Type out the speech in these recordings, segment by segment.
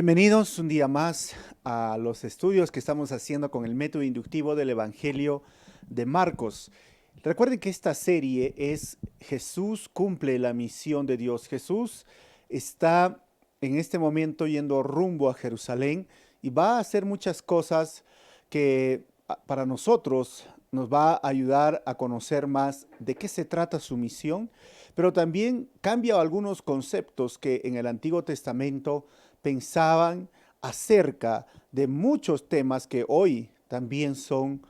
Bienvenidos un día más a los estudios que estamos haciendo con el método inductivo del Evangelio de Marcos. Recuerden que esta serie es Jesús cumple la misión de Dios. Jesús está en este momento yendo rumbo a Jerusalén y va a hacer muchas cosas que para nosotros nos va a ayudar a conocer más de qué se trata su misión, pero también cambia algunos conceptos que en el Antiguo Testamento pensaban acerca de muchos temas que hoy también son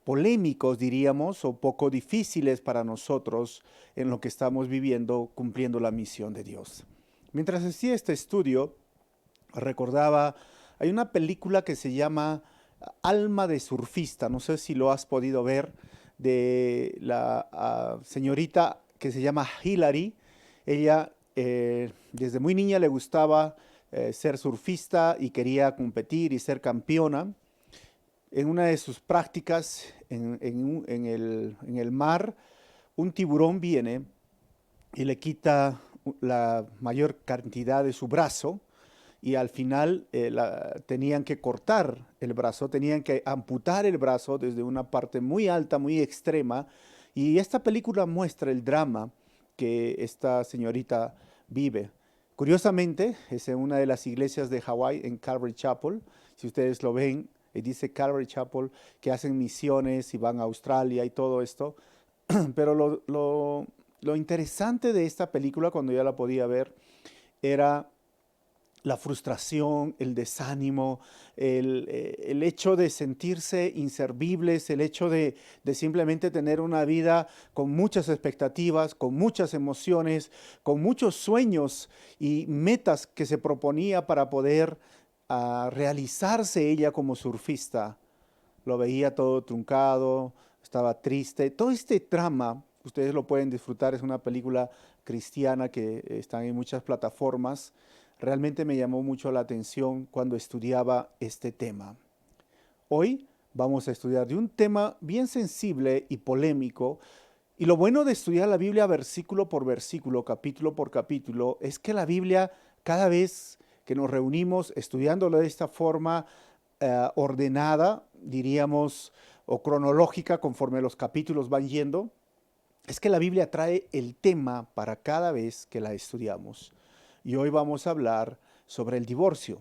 polémicos, diríamos, o poco difíciles para nosotros en lo que estamos viviendo, cumpliendo la misión de Dios. Mientras hacía este estudio, recordaba, hay una película que se llama Alma de surfista, no sé si lo has podido ver, de la señorita que se llama Hillary. Ella desde muy niña le gustaba ser surfista y quería competir y ser campeona. En una de sus prácticas en el mar, un tiburón viene y le quita la mayor cantidad de su brazo y al final tenían que cortar el brazo, tenían que amputar el brazo desde una parte muy alta, muy extrema. Y esta película muestra el drama que esta señorita vive. Curiosamente, es en una de las iglesias de Hawái, en Calvary Chapel. Si ustedes lo ven, dice Calvary Chapel, que hacen misiones y van a Australia y todo esto. Pero lo interesante de esta película, cuando ya la podía ver, era la frustración, el desánimo, el hecho de sentirse inservibles, el hecho de simplemente tener una vida con muchas expectativas, con muchas emociones, con muchos sueños y metas que se proponía para poder realizarse ella como surfista. Lo veía todo truncado, estaba triste. Todo este trama, ustedes lo pueden disfrutar, es una película cristiana que está en muchas plataformas. Realmente me llamó mucho la atención cuando estudiaba este tema. Hoy vamos a estudiar de un tema bien sensible y polémico. Y lo bueno de estudiar la Biblia versículo por versículo, capítulo por capítulo, es que la Biblia, cada vez que nos reunimos estudiándolo de esta forma ordenada, diríamos, o cronológica, conforme los capítulos van yendo, es que la Biblia trae el tema para cada vez que la estudiamos. Y hoy vamos a hablar sobre el divorcio.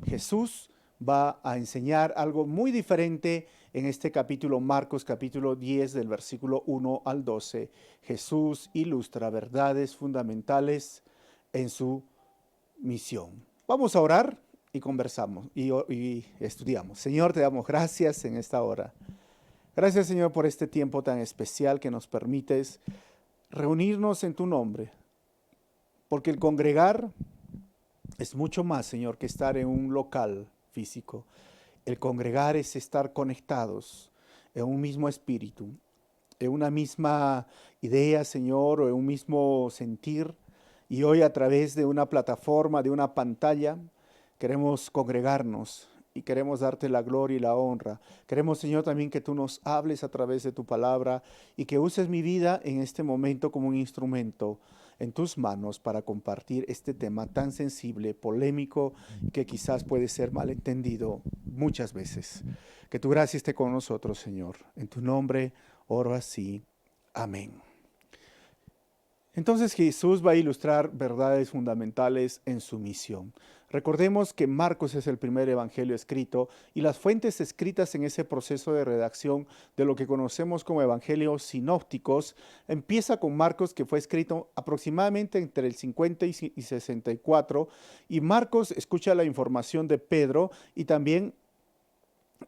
Jesús va a enseñar algo muy diferente en este capítulo, Marcos capítulo 10 del versículo 1 al 12. Jesús ilustra verdades fundamentales en su misión. Vamos a orar y conversamos y estudiamos. Señor, te damos gracias en esta hora. Gracias, Señor, por este tiempo tan especial que nos permites reunirnos en tu nombre, porque el congregar es mucho más, Señor, que estar en un local físico. El congregar es estar conectados en un mismo espíritu, en una misma idea, Señor, o en un mismo sentir. Y hoy a través de una plataforma, de una pantalla, queremos congregarnos y queremos darte la gloria y la honra. Queremos, Señor, también que tú nos hables a través de tu palabra y que uses mi vida en este momento como un instrumento en tus manos para compartir este tema tan sensible, polémico, que quizás puede ser malentendido muchas veces. Que tu gracia esté con nosotros, Señor. En tu nombre oro así. Amén. Entonces Jesús va a ilustrar verdades fundamentales en su misión. Recordemos que Marcos es el primer evangelio escrito y las fuentes escritas en ese proceso de redacción de lo que conocemos como evangelios sinópticos empieza con Marcos, que fue escrito aproximadamente entre el 50 y 64, y Marcos escucha la información de Pedro y también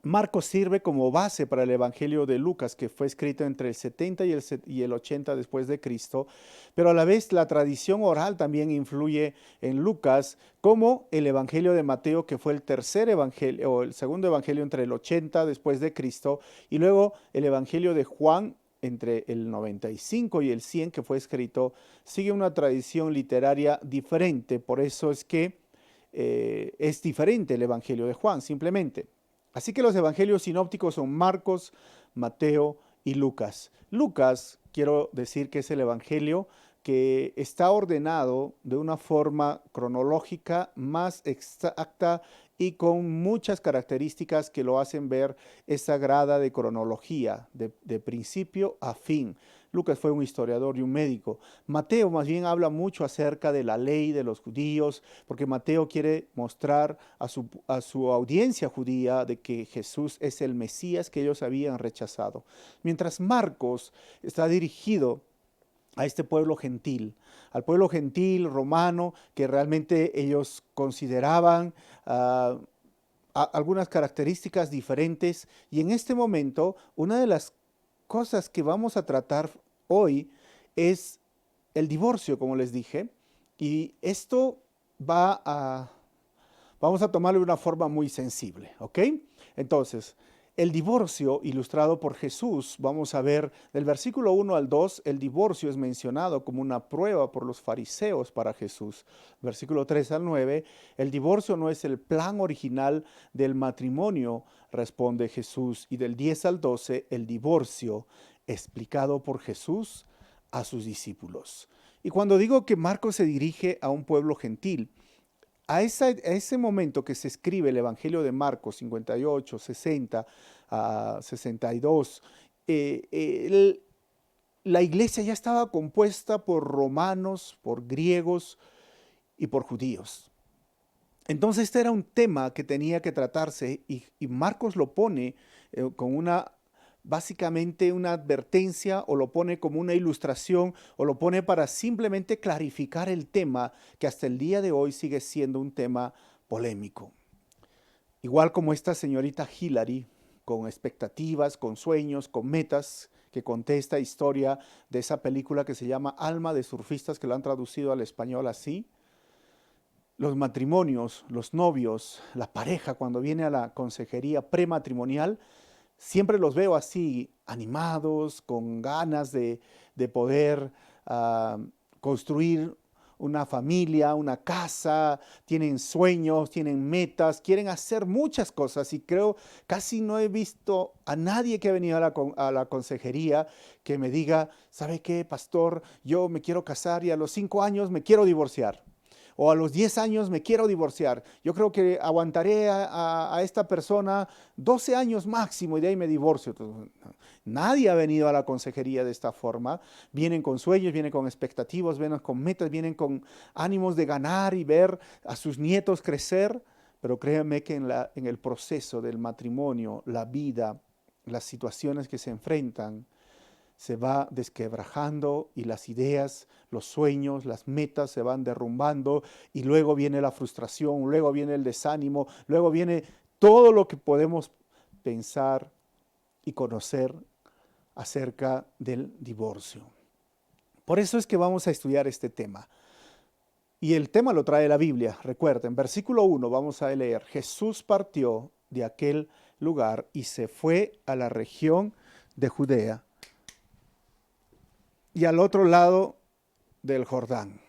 Marcos sirve como base para el Evangelio de Lucas, que fue escrito entre el 70 y el 80 después de Cristo, pero a la vez la tradición oral también influye en Lucas, como el Evangelio de Mateo, que fue el tercer evangelio o el segundo evangelio entre el 80 después de Cristo, y luego el Evangelio de Juan entre el 95 y el 100 que fue escrito, sigue una tradición literaria diferente, por eso es que es diferente el Evangelio de Juan, simplemente. Así que los evangelios sinópticos son Marcos, Mateo y Lucas. Lucas, quiero decir que es el evangelio que está ordenado de una forma cronológica más exacta y con muchas características que lo hacen ver esa grada de cronología, de principio a fin. Lucas fue un historiador y un médico. Mateo más bien habla mucho acerca de la ley de los judíos, porque Mateo quiere mostrar a su audiencia judía de que Jesús es el Mesías que ellos habían rechazado. Mientras Marcos está dirigido a este pueblo gentil, al pueblo gentil romano que realmente ellos consideraban algunas características diferentes. Y en este momento, una de las cosas que vamos a tratar hoy es el divorcio, como les dije, y esto va a, vamos a tomarlo de una forma muy sensible, ¿ok? Entonces, el divorcio ilustrado por Jesús, vamos a ver del versículo 1 al 2, el divorcio es mencionado como una prueba por los fariseos para Jesús. Versículo 3 al 9, el divorcio no es el plan original del matrimonio, responde Jesús. Y del 10 al 12, el divorcio explicado por Jesús a sus discípulos. Y cuando digo que Marcos se dirige a un pueblo gentil, a ese momento que se escribe el Evangelio de Marcos 58, 60, 62, la iglesia ya estaba compuesta por romanos, por griegos y por judíos. Entonces este era un tema que tenía que tratarse y Marcos lo pone con una, básicamente una advertencia o lo pone como una ilustración o lo pone para simplemente clarificar el tema que hasta el día de hoy sigue siendo un tema polémico. Igual como esta señorita Hillary, con expectativas, con sueños, con metas, que conté esta historia de esa película que se llama Alma de surfistas, que lo han traducido al español así. Los matrimonios, los novios, la pareja cuando viene a la consejería prematrimonial, siempre los veo así, animados, con ganas de poder construir una familia, una casa, tienen sueños, tienen metas, quieren hacer muchas cosas y creo casi no he visto a nadie que ha venido a la consejería que me diga, ¿sabe qué, pastor? Yo me quiero casar y a los 5 años me quiero divorciar o a los 10 años me quiero divorciar. Yo creo que aguantaré a esta persona 12 años máximo y de ahí me divorcio. Entonces, nadie ha venido a la consejería de esta forma. Vienen con sueños, vienen con expectativas, vienen con metas, vienen con ánimos de ganar y ver a sus nietos crecer. Pero créanme que en el proceso del matrimonio, la vida, las situaciones que se enfrentan, se va desquebrajando y las ideas, los sueños, las metas se van derrumbando y luego viene la frustración, luego viene el desánimo, luego viene todo lo que podemos pensar y conocer acerca del divorcio. Por eso es que vamos a estudiar este tema. Y el tema lo trae la Biblia. Recuerden, versículo 1 vamos a leer, Jesús partió de aquel lugar y se fue a la región de Judea y al otro lado del Jordán.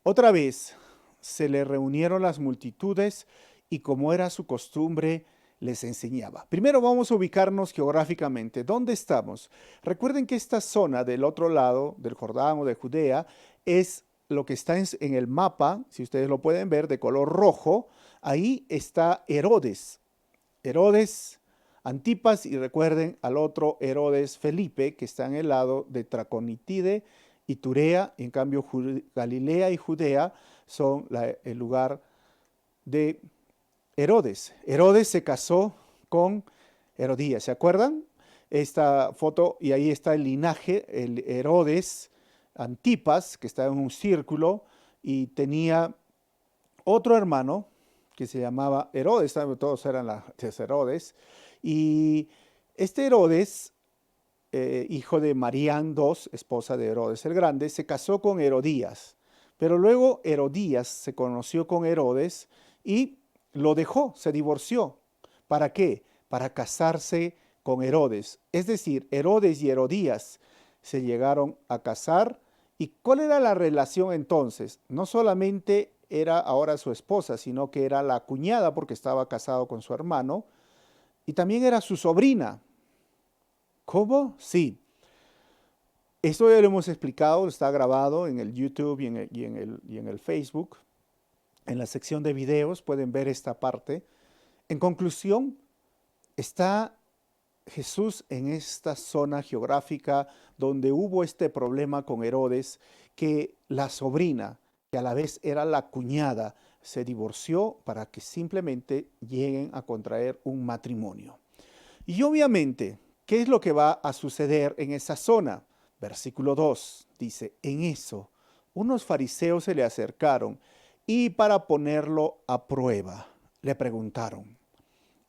Otra vez se le reunieron las multitudes y como era su costumbre, les enseñaba. Primero vamos a ubicarnos geográficamente. ¿Dónde estamos? Recuerden que esta zona del otro lado del Jordán o de Judea es lo que está en el mapa, si ustedes lo pueden ver, de color rojo. Ahí está Herodes. Herodes Antipas y recuerden al otro Herodes Felipe que está en el lado de Traconitide y Turea, en cambio Galilea y Judea son el lugar de Herodes. Herodes se casó con Herodías, ¿se acuerdan? Esta foto y ahí está el linaje, el Herodes Antipas que está en un círculo y tenía otro hermano que se llamaba Herodes, todos eran los Herodes, y este Herodes, hijo de Marían II, esposa de Herodes el Grande, se casó con Herodías, pero luego Herodías se conoció con Herodes y lo dejó, se divorció. ¿Para qué? Para casarse con Herodes. Es decir, Herodes y Herodías se llegaron a casar. ¿Y cuál era la relación entonces? No solamente era ahora su esposa, sino que era la cuñada porque estaba casado con su hermano y también era su sobrina. ¿Cómo? Sí. Esto ya lo hemos explicado, está grabado en el YouTube y en el Facebook. En la sección de videos pueden ver esta parte. En conclusión, está Jesús en esta zona geográfica donde hubo este problema con Herodes, que la sobrina, que a la vez era la cuñada, se divorció para que simplemente lleguen a contraer un matrimonio. Y obviamente, ¿qué es lo que va a suceder en esa zona? Versículo 2 dice, en eso, unos fariseos se le acercaron y para ponerlo a prueba, le preguntaron,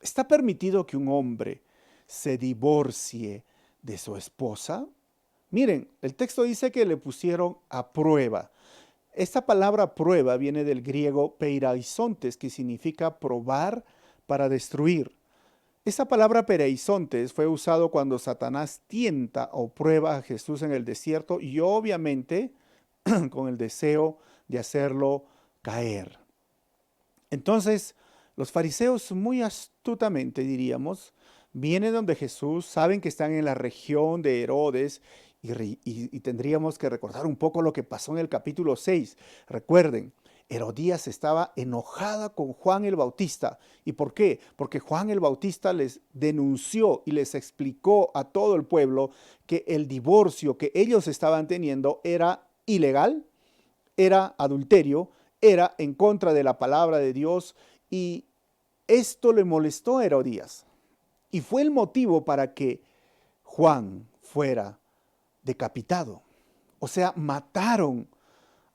¿está permitido que un hombre se divorcie de su esposa? Miren, el texto dice que le pusieron a prueba. Esta palabra prueba viene del griego peiraizontes, que significa probar para destruir. Esa palabra pereizontes fue usado cuando Satanás tienta o prueba a Jesús en el desierto y obviamente con el deseo de hacerlo caer. Entonces, los fariseos muy astutamente, diríamos, vienen donde Jesús, saben que están en la región de Herodes y tendríamos que recordar un poco lo que pasó en el capítulo 6. Recuerden, Herodías estaba enojada con Juan el Bautista. ¿Y por qué? Porque Juan el Bautista les denunció y les explicó a todo el pueblo que el divorcio que ellos estaban teniendo era ilegal, era adulterio, era en contra de la palabra de Dios y esto le molestó a Herodías. Y fue el motivo para que Juan fuera decapitado. O sea, mataron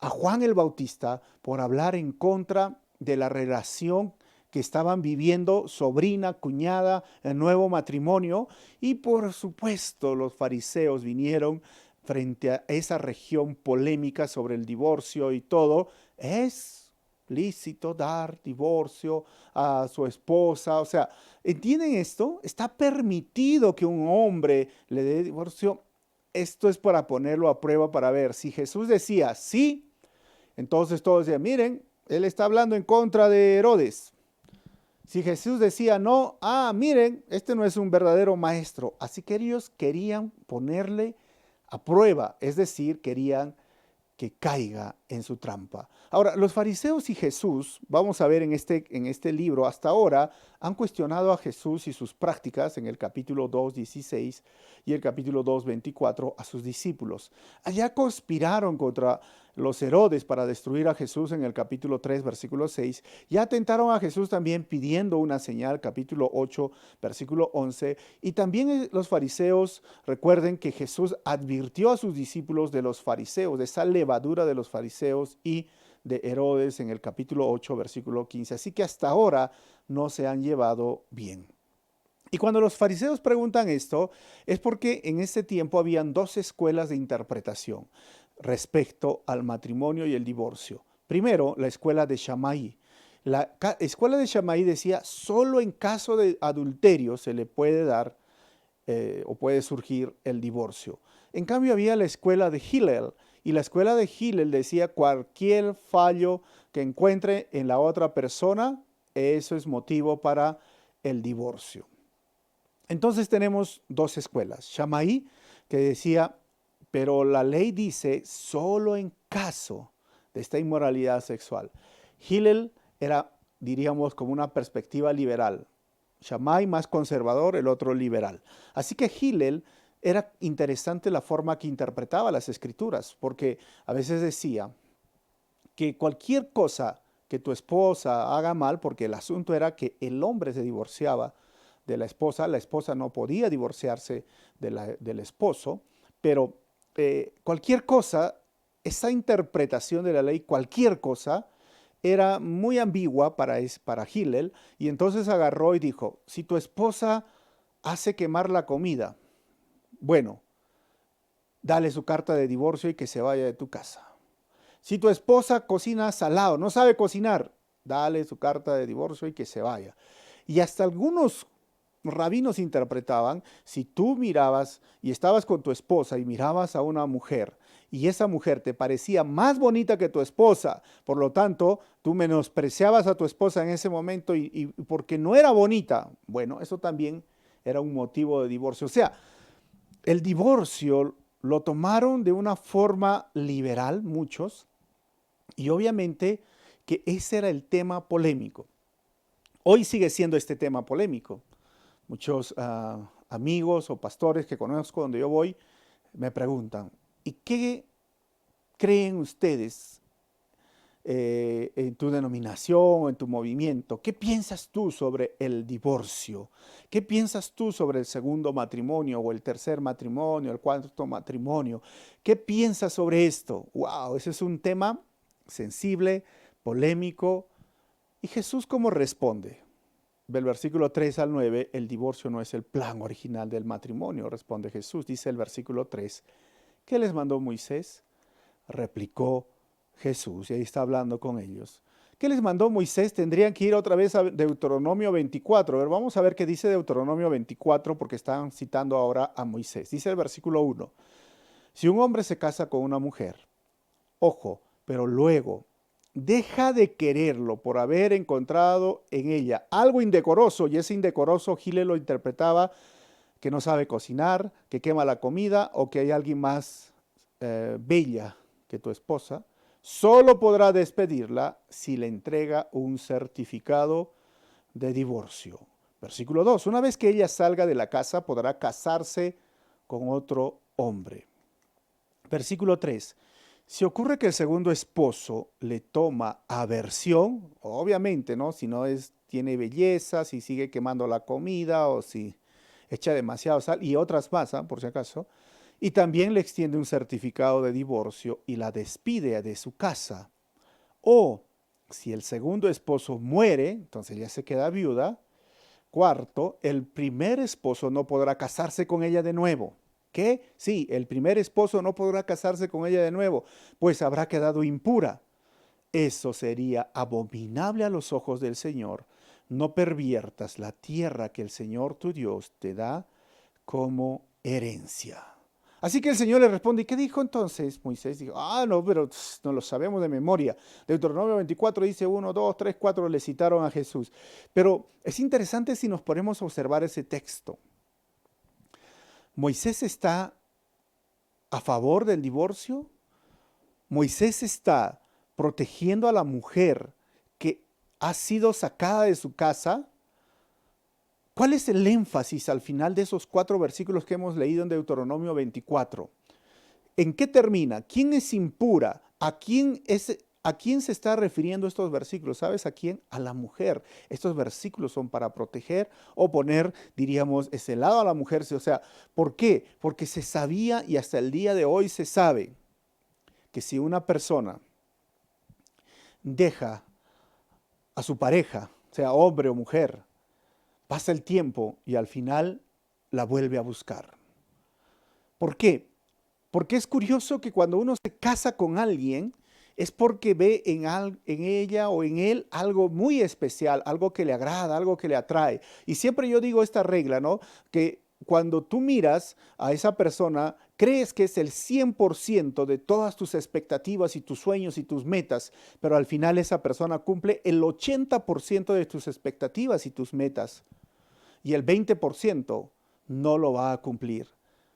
a Juan el Bautista por hablar en contra de la relación que estaban viviendo sobrina, cuñada, el nuevo matrimonio. Y por supuesto los fariseos vinieron frente a esa región polémica sobre el divorcio y todo. Es lícito dar divorcio a su esposa. O sea, ¿entienden esto? Está permitido que un hombre le dé divorcio. Esto es para ponerlo a prueba para ver si Jesús decía sí. Entonces todos decían, miren, él está hablando en contra de Herodes. Si Jesús decía no, miren, este no es un verdadero maestro. Así que ellos querían ponerle a prueba, es decir, querían que caiga en su trampa. Ahora, los fariseos y Jesús, vamos a ver en este libro, hasta ahora han cuestionado a Jesús y sus prácticas en el capítulo 2:16 y el capítulo 2:24 a sus discípulos. Allá conspiraron contra los Herodes para destruir a Jesús en el capítulo 3, versículo 6. Ya tentaron a Jesús también pidiendo una señal, capítulo 8, versículo 11. Y también los fariseos, recuerden que Jesús advirtió a sus discípulos de los fariseos, de esa levadura de los fariseos y de Herodes en el capítulo 8, versículo 15. Así que hasta ahora no se han llevado bien. Y cuando los fariseos preguntan esto, es porque en ese tiempo habían dos escuelas de interpretación respecto al matrimonio y el divorcio. Primero, la escuela de Shammai. La escuela de Shammai decía, solo en caso de adulterio se le puede dar o puede surgir el divorcio. En cambio, había la escuela de Hillel, y la escuela de Hillel decía, cualquier fallo que encuentre en la otra persona, eso es motivo para el divorcio. Entonces tenemos dos escuelas. Shammai, que decía, pero la ley dice solo en caso de esta inmoralidad sexual. Hillel era, diríamos, como una perspectiva liberal. Shammai más conservador, el otro liberal. Así que Hillel era interesante la forma que interpretaba las escrituras, porque a veces decía que cualquier cosa que tu esposa haga mal, porque el asunto era que el hombre se divorciaba de la esposa no podía divorciarse del esposo, pero cualquier cosa, esa interpretación de la ley, cualquier cosa, era muy ambigua para Hillel, y entonces agarró y dijo, si tu esposa hace quemar la comida, bueno, dale su carta de divorcio y que se vaya de tu casa. Si tu esposa cocina salado, no sabe cocinar, dale su carta de divorcio y que se vaya. Y hasta algunos rabinos interpretaban, si tú mirabas y estabas con tu esposa y mirabas a una mujer y esa mujer te parecía más bonita que tu esposa, por lo tanto, tú menospreciabas a tu esposa en ese momento y porque no era bonita, bueno, eso también era un motivo de divorcio. O sea, el divorcio lo tomaron de una forma liberal, muchos, y obviamente que ese era el tema polémico. Hoy sigue siendo este tema polémico. Muchos amigos o pastores que conozco donde yo voy me preguntan, ¿y qué creen ustedes en tu denominación o en tu movimiento? ¿Qué piensas tú sobre el divorcio? ¿Qué piensas tú sobre el segundo matrimonio o el tercer matrimonio, el cuarto matrimonio? ¿Qué piensas sobre esto? ¡Wow! Ese es un tema sensible, polémico. ¿Y Jesús cómo responde? Del versículo 3 al 9, el divorcio no es el plan original del matrimonio, responde Jesús. Dice el versículo 3, ¿qué les mandó Moisés? Replicó Jesús, y ahí está hablando con ellos. ¿Qué les mandó Moisés? Tendrían que ir otra vez a Deuteronomio 24. A ver, vamos a ver qué dice Deuteronomio 24, porque están citando ahora a Moisés. Dice el versículo 1, si un hombre se casa con una mujer, ojo, pero luego deja de quererlo por haber encontrado en ella algo indecoroso, y ese indecoroso Gile lo interpretaba que no sabe cocinar, que quema la comida o que hay alguien más bella que tu esposa, solo podrá despedirla si le entrega un certificado de divorcio. Versículo 2. Una vez que ella salga de la casa, podrá casarse con otro hombre. Versículo 3. Si ocurre que el segundo esposo le toma aversión, obviamente, ¿no? Si no es, tiene belleza, si sigue quemando la comida o si echa demasiado sal y otras más, por si acaso, y también le extiende un certificado de divorcio y la despide de su casa. O si el segundo esposo muere, entonces ya se queda viuda. Cuarto, el primer esposo no podrá casarse con ella de nuevo. ¿Qué? Sí, el primer esposo no podrá casarse con ella de nuevo, pues habrá quedado impura. Eso sería abominable a los ojos del Señor. No perviertas la tierra que el Señor tu Dios te da como herencia. Así que el Señor le responde, ¿y qué dijo entonces Moisés? Dijo, no, pero no lo sabemos de memoria. Deuteronomio 24 dice 1, 2, 3, 4, le citaron a Jesús. Pero es interesante si nos ponemos a observar ese texto. Moisés está a favor del divorcio. Moisés está protegiendo a la mujer que ha sido sacada de su casa. ¿Cuál es el énfasis al final de esos 4 versículos que hemos leído en Deuteronomio 24? ¿En qué termina? ¿Quién es impura? ¿A quién se está refiriendo estos versículos? ¿Sabes a quién? A la mujer. Estos versículos son para proteger o poner, diríamos, ese lado a la mujer. O sea, ¿por qué? Porque se sabía y hasta el día de hoy se sabe que si una persona deja a su pareja, sea hombre o mujer, pasa el tiempo y al final la vuelve a buscar. ¿Por qué? Porque es curioso que cuando uno se casa con alguien, es porque ve en ella o en él algo muy especial, algo que le agrada, algo que le atrae. Y siempre yo digo esta regla, ¿no? Que cuando tú miras a esa persona, crees que es el 100% de todas tus expectativas y tus sueños y tus metas, pero al final esa persona cumple el 80% de tus expectativas y tus metas, y el 20% no lo va a cumplir.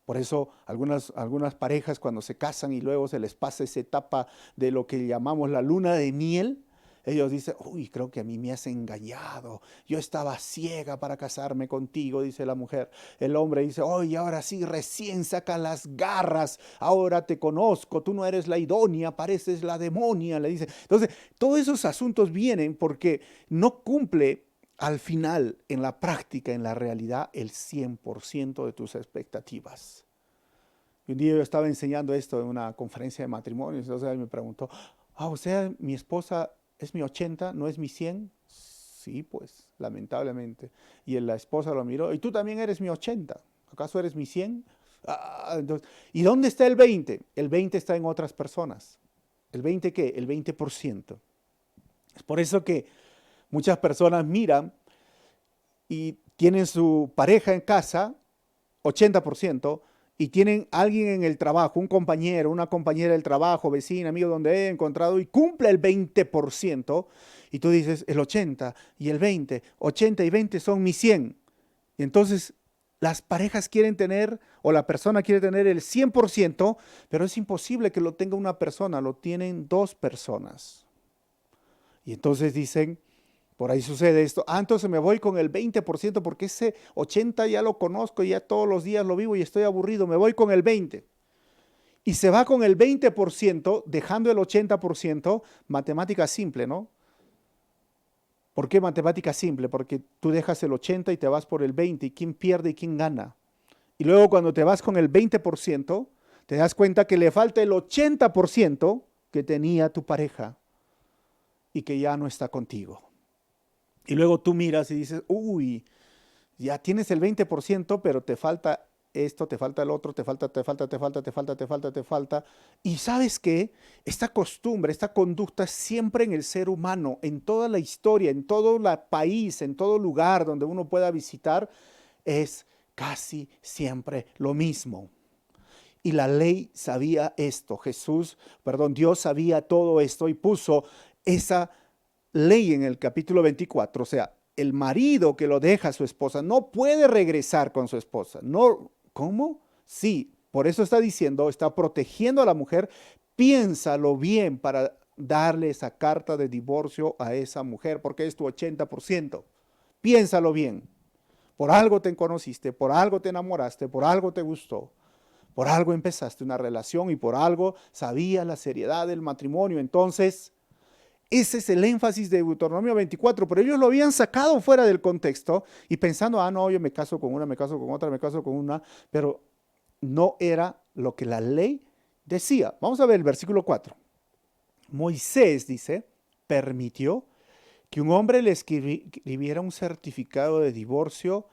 Por eso algunas parejas cuando se casan y luego se les pasa esa etapa de lo que llamamos la luna de miel, ellos dicen, uy, creo que a mí me has engañado. Yo estaba ciega para casarme contigo, dice la mujer. El hombre dice, oye, ahora sí, recién saca las garras. Ahora te conozco, tú no eres la idónea, pareces la demonia, le dice. Entonces, todos esos asuntos vienen porque no cumple al final, en la práctica, en la realidad, el 100% de tus expectativas. Y un día yo estaba enseñando esto en una conferencia de matrimonios, entonces él me preguntó, o sea, mi esposa es mi 80, no es mi 100. Sí, pues, lamentablemente. Y la esposa lo miró, y tú también eres mi 80, ¿acaso eres mi 100? Entonces, ¿y dónde está el 20? El 20 está en otras personas. ¿El 20 qué? El 20%. Es por eso que muchas personas miran y tienen su pareja en casa, 80%, y tienen alguien en el trabajo, un compañero, una compañera del trabajo, vecina, amigo, donde he encontrado, y cumple el 20%, y tú dices, el 80 y el 20, 80 y 20 son mis 100. Y entonces Las parejas quieren tener, o la persona quiere tener el 100%, pero es imposible que lo tenga una persona, lo tienen dos personas. Y entonces dicen, por ahí sucede esto, entonces me voy con el 20% porque ese 80 ya lo conozco, ya todos los días lo vivo y estoy aburrido, me voy con el 20%. Y se va con el 20%, dejando el 80%, matemática simple, ¿no? ¿Por qué matemática simple? Porque tú dejas el 80 y te vas por el 20, y quién pierde y quién gana. Y luego cuando te vas con el 20%, te das cuenta que le falta el 80% que tenía tu pareja y que ya no está contigo. Y luego tú miras y dices, uy, ya tienes el 20%, pero te falta esto, te falta el otro, te falta, te falta, te falta, te falta, te falta, te falta. Y sabes qué, esta costumbre, esta conducta siempre en el ser humano, en toda la historia, en todo el país, en todo lugar donde uno pueda visitar, es casi siempre lo mismo. Y la ley sabía esto, Dios sabía todo esto y puso esa ley en el capítulo 24, o sea, el marido que lo deja a su esposa no puede regresar con su esposa. No, ¿cómo? Sí, por eso está diciendo, está protegiendo a la mujer. Piénsalo bien para darle esa carta de divorcio a esa mujer, porque es tu 80%. Piénsalo bien. Por algo te conociste, por algo te enamoraste, por algo te gustó, por algo empezaste una relación y por algo sabías la seriedad del matrimonio. Entonces, ese es el énfasis de Deuteronomio 24, pero ellos lo habían sacado fuera del contexto y pensando, no, yo me caso con una, me caso con otra, me caso con una, pero no era lo que la ley decía. Vamos a ver el versículo 4. Moisés, dice, permitió que un hombre le escribiera un certificado de divorcio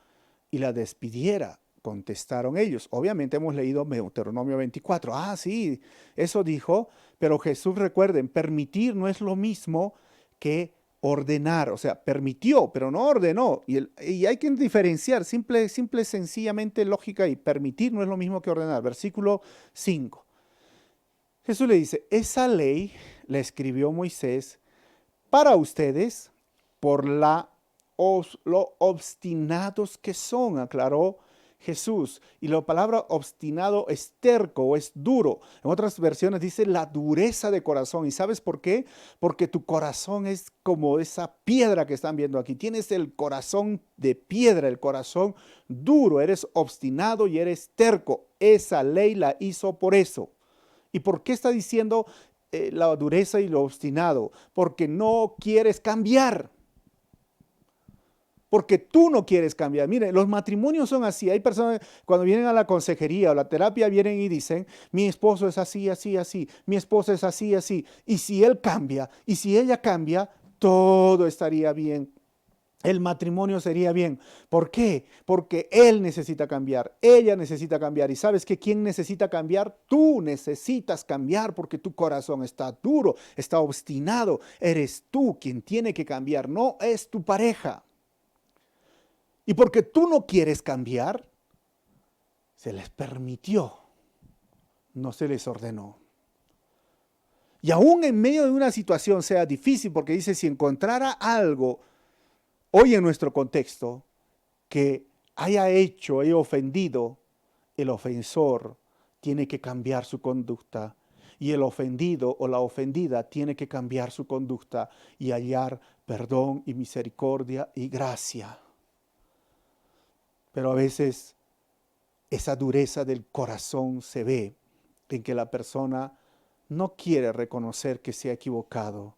y la despidiera. Contestaron ellos. Obviamente hemos leído Deuteronomio 24. Sí, eso dijo, pero Jesús, recuerden, permitir no es lo mismo que ordenar. O sea, permitió, pero no ordenó. Y hay que diferenciar, simple, sencillamente lógica, y permitir no es lo mismo que ordenar. Versículo 5. Jesús le dice, esa ley la escribió Moisés para ustedes por lo obstinados que son, aclaró Jesús. Y la palabra obstinado es terco o es duro. En otras versiones dice la dureza de corazón. ¿Y sabes por qué? Porque tu corazón es como esa piedra que están viendo aquí. Tienes el corazón de piedra, el corazón duro. Eres obstinado y eres terco. Esa ley la hizo por eso. ¿Y por qué está diciendo la dureza y lo obstinado? Porque no quieres cambiar. Porque tú no quieres cambiar. Mire, los matrimonios son así. Hay personas cuando vienen a la consejería o la terapia vienen y dicen, mi esposo es así, así, así. Mi esposa es así, así. Y si él cambia, y si ella cambia, todo estaría bien. El matrimonio sería bien. ¿Por qué? Porque él necesita cambiar, ella necesita cambiar. ¿Y sabes que quién necesita cambiar? Tú necesitas cambiar porque tu corazón está duro, está obstinado. Eres tú quien tiene que cambiar, no es tu pareja. Y porque tú no quieres cambiar, se les permitió, no se les ordenó. Y aún en medio de una situación sea difícil, porque dice, si encontrara algo hoy en nuestro contexto que haya ofendido, el ofensor tiene que cambiar su conducta y el ofendido o la ofendida tiene que cambiar su conducta y hallar perdón y misericordia y gracia. Pero a veces esa dureza del corazón se ve en que la persona no quiere reconocer que se ha equivocado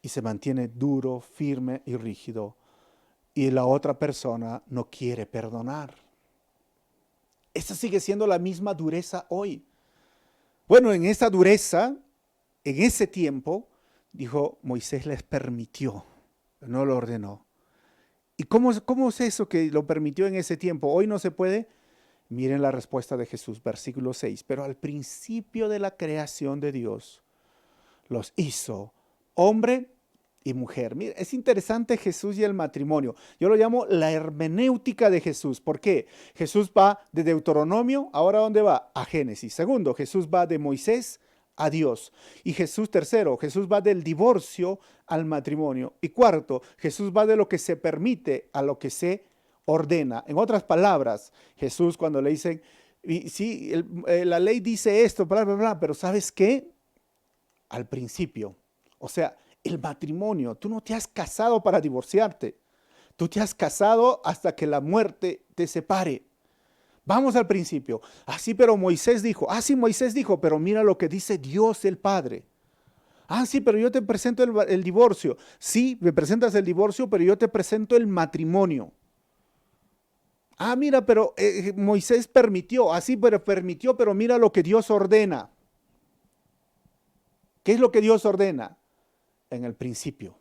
y se mantiene duro, firme y rígido. Y la otra persona no quiere perdonar. Esa sigue siendo la misma dureza hoy. Bueno, en esa dureza, en ese tiempo, dijo, Moisés les permitió, no lo ordenó. ¿Y cómo es eso que lo permitió en ese tiempo? Hoy no se puede. Miren la respuesta de Jesús, versículo 6. Pero al principio de la creación de Dios, los hizo hombre y mujer. Mira, es interesante Jesús y el matrimonio. Yo lo llamo la hermenéutica de Jesús. ¿Por qué? Jesús va de Deuteronomio, ¿ahora dónde va? A Génesis. Segundo, Jesús va de Moisés a Dios. Y tercero, Jesús va del divorcio al matrimonio. Y cuarto, Jesús va de lo que se permite a lo que se ordena. En otras palabras, Jesús cuando le dicen, y sí, la ley dice esto, bla, bla, bla, pero ¿sabes qué? Al principio, o sea, el matrimonio, tú no te has casado para divorciarte, tú te has casado hasta que la muerte te separe. Vamos al principio. Sí, pero Moisés dijo, sí, Moisés dijo, pero mira lo que dice Dios el Padre. Sí, pero yo te presento el divorcio. Sí, me presentas el divorcio, pero yo te presento el matrimonio. Mira, pero Moisés permitió. Sí, pero permitió, pero mira lo que Dios ordena. ¿Qué es lo que Dios ordena? En el principio,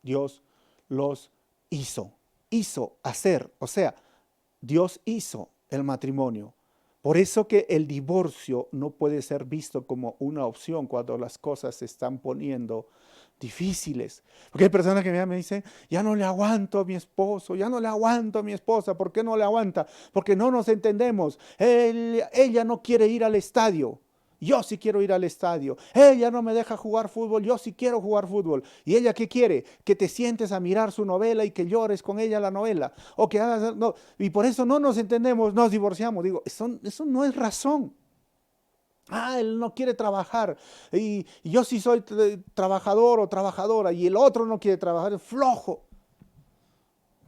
Dios los hizo hacer. O sea, Dios hizo el matrimonio. Por eso que el divorcio no puede ser visto como una opción cuando las cosas se están poniendo difíciles. Porque hay personas que me dicen, ya no le aguanto a mi esposo, ya no le aguanto a mi esposa. ¿Por qué no le aguanta? Porque no nos entendemos. Ella no quiere ir al estadio. Yo sí quiero ir al estadio. Ella no me deja jugar fútbol. Yo sí quiero jugar fútbol. ¿Y ella qué quiere? Que te sientes a mirar su novela y que llores con ella la novela. O que hagas, no. Y por eso no nos entendemos, nos divorciamos. Digo, eso no es razón. Él no quiere trabajar. Y yo sí soy trabajador o trabajadora. Y el otro no quiere trabajar. Es flojo.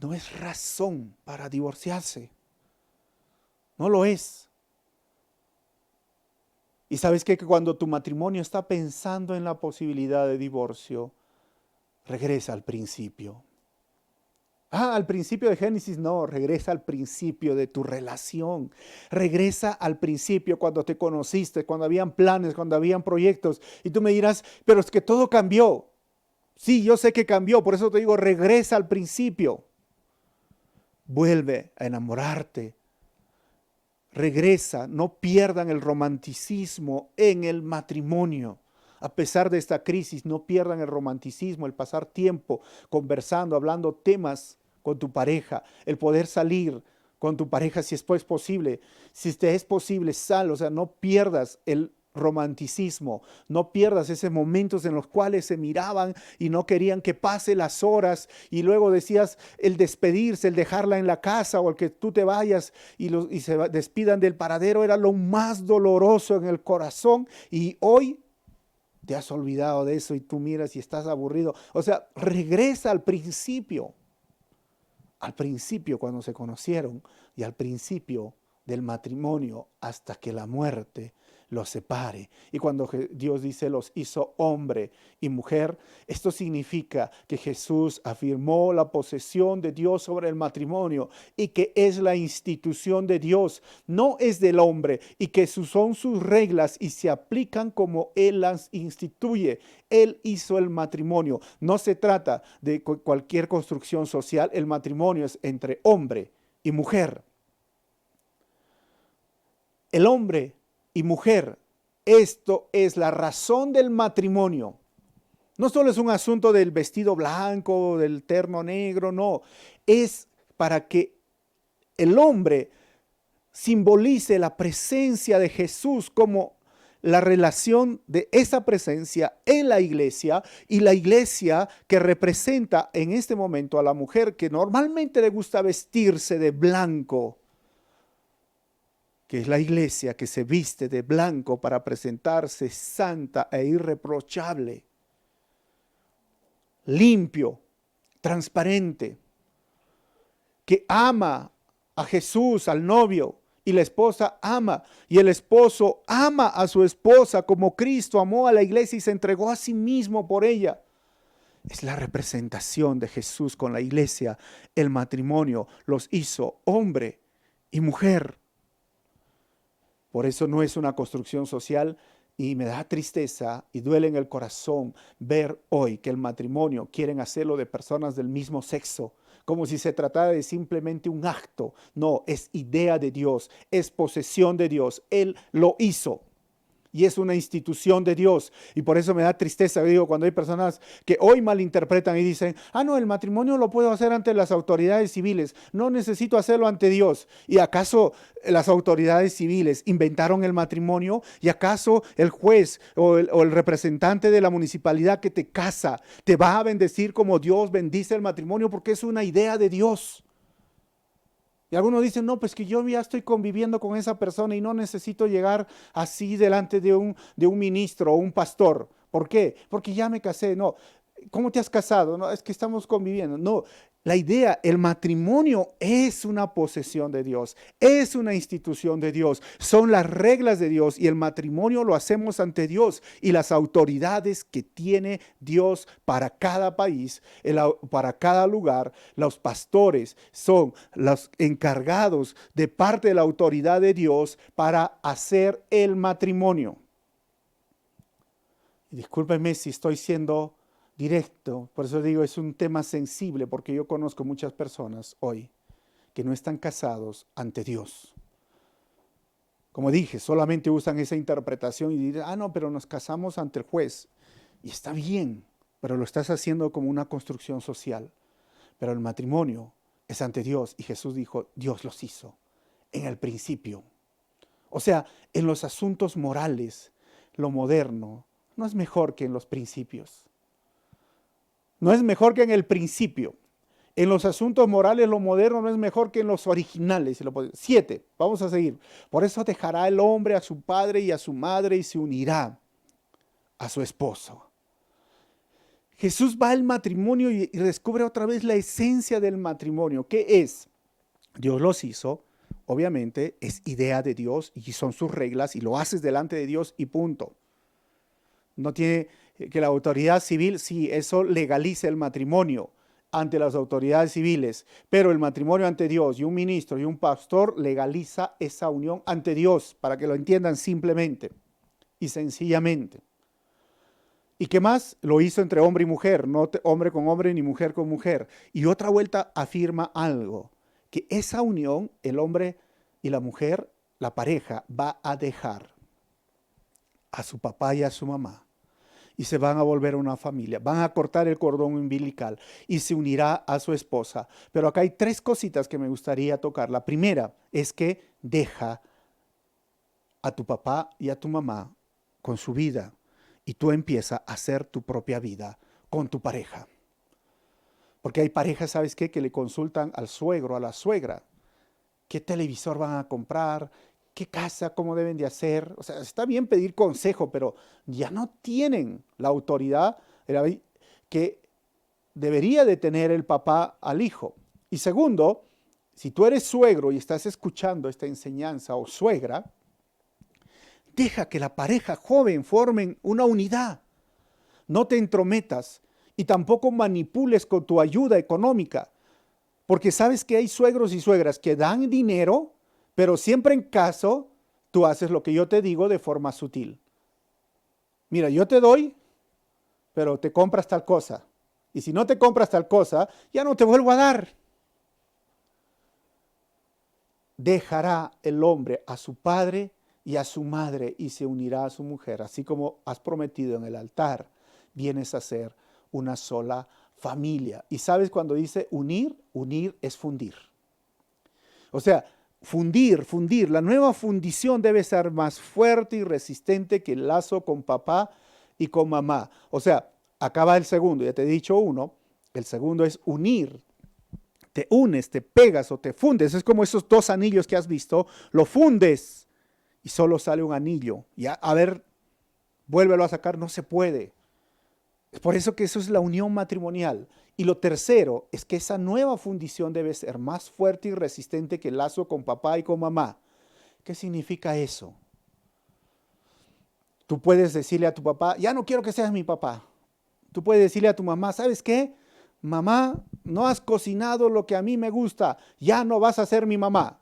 No es razón para divorciarse. No lo es. Y sabes qué? Que cuando tu matrimonio está pensando en la posibilidad de divorcio, regresa al principio. Al principio de Génesis, no, regresa al principio de tu relación. Regresa al principio cuando te conociste, cuando habían planes, cuando habían proyectos. Y tú me dirás, pero es que todo cambió. Sí, yo sé que cambió, por eso te digo, regresa al principio. Vuelve a enamorarte. Regresa, no pierdan el romanticismo en el matrimonio. A pesar de esta crisis, no pierdan el romanticismo, el pasar tiempo conversando, hablando temas con tu pareja, el poder salir con tu pareja si es pues posible. Si te es posible, sal, o sea, no pierdas el romanticismo, no pierdas esos momentos en los cuales se miraban y no querían que pase las horas y luego decías el despedirse, el dejarla en la casa o el que tú te vayas y se despidan del paradero era lo más doloroso en el corazón y hoy te has olvidado de eso y tú miras y estás aburrido. O sea, regresa al principio cuando se conocieron y al principio del matrimonio hasta que la muerte los separe. Y cuando Dios dice los hizo hombre y mujer, esto significa que Jesús afirmó la posesión de Dios sobre el matrimonio y que es la institución de Dios, no es del hombre, y que son sus reglas y se aplican como Él las instituye. Él hizo el matrimonio. No se trata de cualquier construcción social, el matrimonio es entre hombre y mujer. El hombre y mujer, esto es la razón del matrimonio. No solo es un asunto del vestido blanco, del terno negro, no. Es para que el hombre simbolice la presencia de Jesús como la relación de esa presencia en la iglesia y la iglesia que representa en este momento a la mujer que normalmente le gusta vestirse de blanco, que es la iglesia que se viste de blanco para presentarse santa e irreprochable, limpio, transparente, que ama a Jesús, al novio, y la esposa ama, y el esposo ama a su esposa como Cristo amó a la iglesia y se entregó a sí mismo por ella. Es la representación de Jesús con la iglesia. El matrimonio los hizo hombre y mujer. Por eso no es una construcción social y me da tristeza y duele en el corazón ver hoy que el matrimonio quieren hacerlo de personas del mismo sexo, como si se tratara de simplemente un acto. No, es idea de Dios, es posesión de Dios. Él lo hizo. Y es una institución de Dios. Y por eso me da tristeza, digo, cuando hay personas que hoy malinterpretan y dicen, no, el matrimonio lo puedo hacer ante las autoridades civiles. No necesito hacerlo ante Dios. ¿Y acaso las autoridades civiles inventaron el matrimonio? ¿Y acaso el juez o el representante de la municipalidad que te casa te va a bendecir como Dios bendice el matrimonio? Porque es una idea de Dios. Y algunos dicen, no, pues que yo ya estoy conviviendo con esa persona y no necesito llegar así delante de un ministro o un pastor. ¿Por qué? Porque ya me casé. No, ¿cómo te has casado? No, es que estamos conviviendo. No, la idea, el matrimonio es una posesión de Dios, es una institución de Dios, son las reglas de Dios y el matrimonio lo hacemos ante Dios y las autoridades que tiene Dios para cada país, para cada lugar. Los pastores son los encargados de parte de la autoridad de Dios para hacer el matrimonio. Y discúlpenme si estoy siendo directo, por eso digo, es un tema sensible, porque yo conozco muchas personas hoy que no están casados ante Dios. Como dije, solamente usan esa interpretación y dirán, no, pero nos casamos ante el juez. Y está bien, pero lo estás haciendo como una construcción social. Pero el matrimonio es ante Dios y Jesús dijo, Dios los hizo en el principio. O sea, en los asuntos morales, lo moderno no es mejor que en los principios. No es mejor que en el principio. En los asuntos morales, lo moderno no es mejor que en los originales. 7, vamos a seguir. Por eso dejará el hombre a su padre y a su madre y se unirá a su esposo. Jesús va al matrimonio y descubre otra vez la esencia del matrimonio. ¿Qué es? Dios los hizo, obviamente, es idea de Dios y son sus reglas y lo haces delante de Dios y punto. No tiene que la autoridad civil, sí, eso legaliza el matrimonio ante las autoridades civiles, pero el matrimonio ante Dios y un ministro y un pastor legaliza esa unión ante Dios, para que lo entiendan simplemente y sencillamente. ¿Y qué más? Lo hizo entre hombre y mujer, no hombre con hombre ni mujer con mujer. Y otra vuelta afirma algo, que esa unión, el hombre y la mujer, la pareja, va a dejar a su papá y a su mamá y se van a volver una familia, van a cortar el cordón umbilical y se unirá a su esposa. Pero acá hay 3 cositas que me gustaría tocar. La primera es que deja a tu papá y a tu mamá con su vida y tú empiezas a hacer tu propia vida con tu pareja. Porque hay parejas, ¿sabes qué? Que le consultan al suegro, a la suegra, qué televisor van a comprar, qué casa, cómo deben de hacer. O sea, está bien pedir consejo, pero ya no tienen la autoridad que debería de tener el papá al hijo. Y segundo, si tú eres suegro y estás escuchando esta enseñanza o suegra, deja que la pareja joven formen una unidad. No te entrometas y tampoco manipules con tu ayuda económica. Porque sabes que hay suegros y suegras que dan dinero, pero siempre en caso tú haces lo que yo te digo de forma sutil. Mira, yo te doy, pero te compras tal cosa. Y si no te compras tal cosa, ya no te vuelvo a dar. Dejará el hombre a su padre y a su madre y se unirá a su mujer, así como has prometido en el altar. Vienes a ser una sola familia. Y sabes cuando dice unir, unir es fundir. O sea, fundir. La nueva fundición debe ser más fuerte y resistente que el lazo con papá y con mamá. O sea, acaba el segundo, ya te he dicho uno. El segundo es unir. Te unes, te pegas o te fundes. Es como esos 2 anillos que has visto. Lo fundes y solo sale un anillo. Y a ver, vuélvelo a sacar, no se puede. Es por eso que eso es la unión matrimonial. Y lo tercero es que esa nueva fundición debe ser más fuerte y resistente que el lazo con papá y con mamá. ¿Qué significa eso? Tú puedes decirle a tu papá, ya no quiero que seas mi papá. Tú puedes decirle a tu mamá, ¿sabes qué? Mamá, no has cocinado lo que a mí me gusta, ya no vas a ser mi mamá.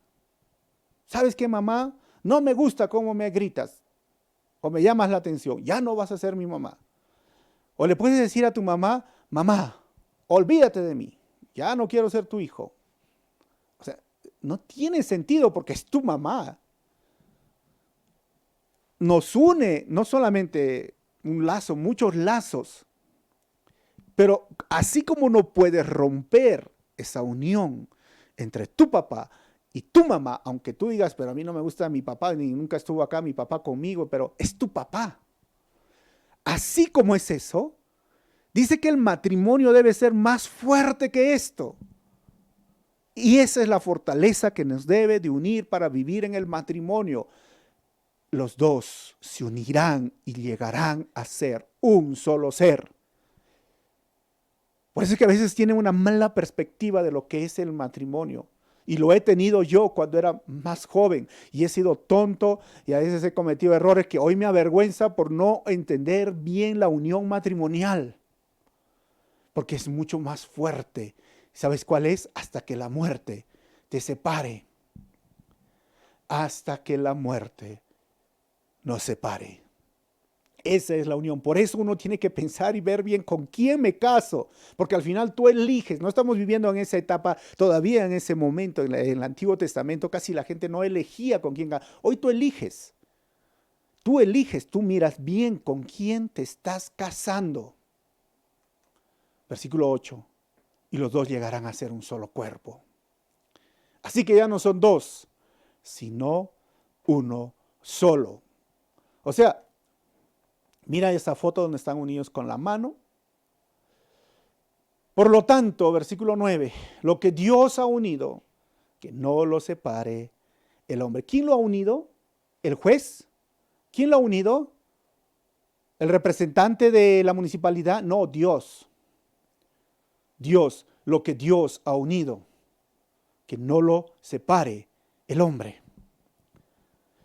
¿Sabes qué, mamá? No me gusta cómo me gritas o me llamas la atención, ya no vas a ser mi mamá. O le puedes decir a tu mamá, mamá, olvídate de mí, ya no quiero ser tu hijo. O sea, no tiene sentido porque es tu mamá. Nos une no solamente un lazo, muchos lazos. Pero así como no puedes romper esa unión entre tu papá y tu mamá, aunque tú digas, pero a mí no me gusta mi papá, ni nunca estuvo acá mi papá conmigo, pero es tu papá. Así como es eso, dice que el matrimonio debe ser más fuerte que esto. Y esa es la fortaleza que nos debe de unir para vivir en el matrimonio. Los dos se unirán y llegarán a ser un solo ser. Por eso es que a veces tienen una mala perspectiva de lo que es el matrimonio. Y lo he tenido yo cuando era más joven y he sido tonto y a veces he cometido errores que hoy me avergüenza por no entender bien la unión matrimonial. Porque es mucho más fuerte. ¿Sabes cuál es? Hasta que la muerte te separe. Hasta que la muerte nos separe. Esa es la unión. Por eso uno tiene que pensar y ver bien con quién me caso. Porque al final tú eliges. No estamos viviendo en esa etapa, todavía en ese momento. En el Antiguo Testamento casi la gente no elegía con quién. Hoy tú eliges. Tú eliges, tú miras bien con quién te estás casando. Versículo 8. Y los dos llegarán a ser un solo cuerpo. Así que ya no son dos, sino uno solo. O sea, mira esa foto donde están unidos con la mano. Por lo tanto, versículo 9, lo que Dios ha unido, que no lo separe el hombre. ¿Quién lo ha unido? ¿El juez? ¿Quién lo ha unido? ¿El representante de la municipalidad? No, Dios. Dios, lo que Dios ha unido, que no lo separe el hombre.